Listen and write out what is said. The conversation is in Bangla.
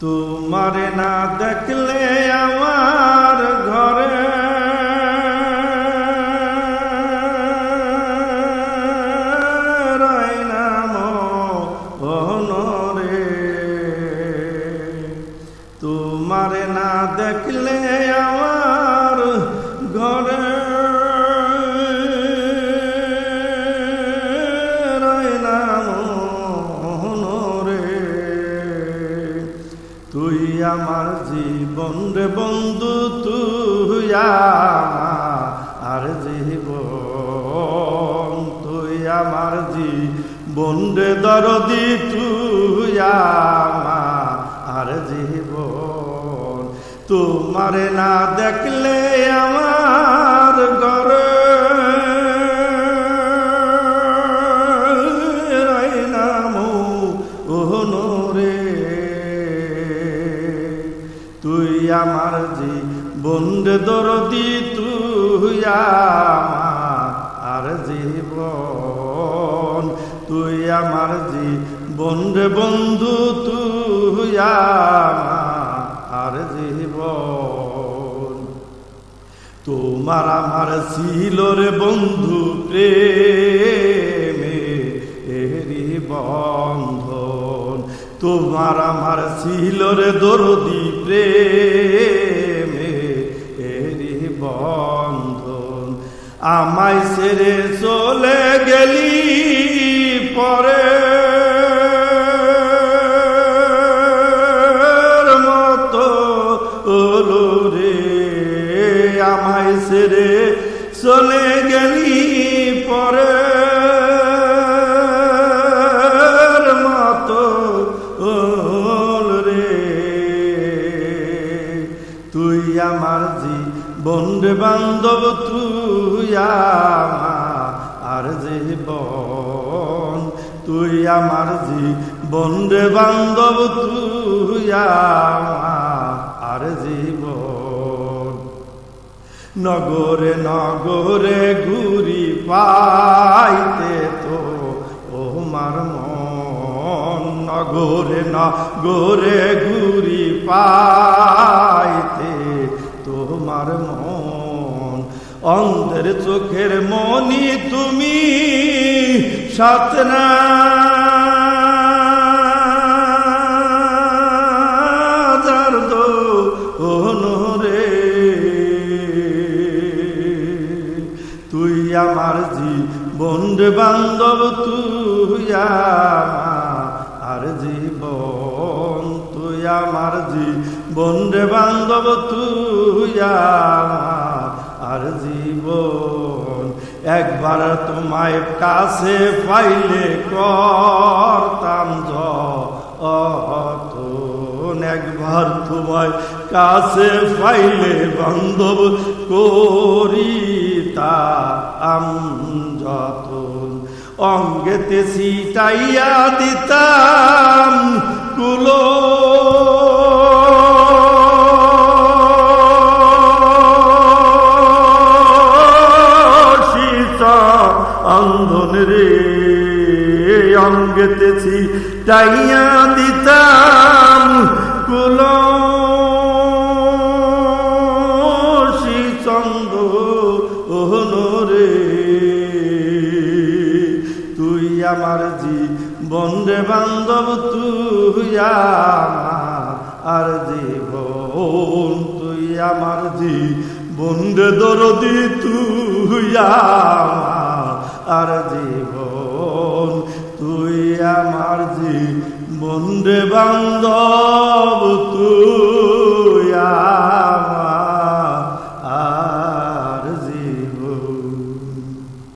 তোমারে না দেখলে আমার ঘরে রয় না মনরে। তোমারে না দেখলে আমার ঘরে রয় না মনরে। তুই আমার জীবন রে বন্ধু, তুই আমার জীবন, তুই আমার জীবন রে দরদি, তুই আমার জীবন। তোমারে না দেখলে আমার ঘরে রয় না মনরে। তুই আমার জীবন রে দরদি, তুই আমার জীবন, তুই আমার জীবন রে বন্ধু, তুই আমার জীবন। তোমার আমার ছিল রে বন্ধু প্রেমে এরি বন্ধন। তোমার আমার ছিল রে দরদি প্রেমে এরি বন্ধন। আমায় ছেড়ে চলে গেলি পরে মতো ওলো রে। আমায় ছেড়ে চলে গেলি পরে মতো ওলো রে। তুই আমার জীবন রে বান্ধব, তুই আমার জীবন, তুই আমার জীবন রে বান্ধব, তুই আমার জীবন। নগরে নগরে ঘুরি পাইতে তো তোমার মন। নগরে নগরে ঘুরি পাইতে তোমার মন। অন্ধের চোখের মনি তুমি, সাথ না যার দোনরে। তুই আমার জীবন রে বান্ধব, তুই আমার জীবন, তুই আমার জীবন রে বান্ধব, তুই আমার জীবন। একবার তোমায় কাছে পাইলে করতাম যতন। একবার তোমায় কাছে পাইলে বান্ধব করিতাম যতন। অঙ্গেতে ছিটাইয়া দিতাম কুলো অন্ধন রে। অঙ্গেতে ছিটাইয়া দিতাম কুলো চন্দন রে। তুই আমার জীবন রে বান্ধব, তুই আমার জীবন, তুই আমার জীবন রে দরদি, তুই আমার জীবন, তুই আমার জীবন রে বান্ধব।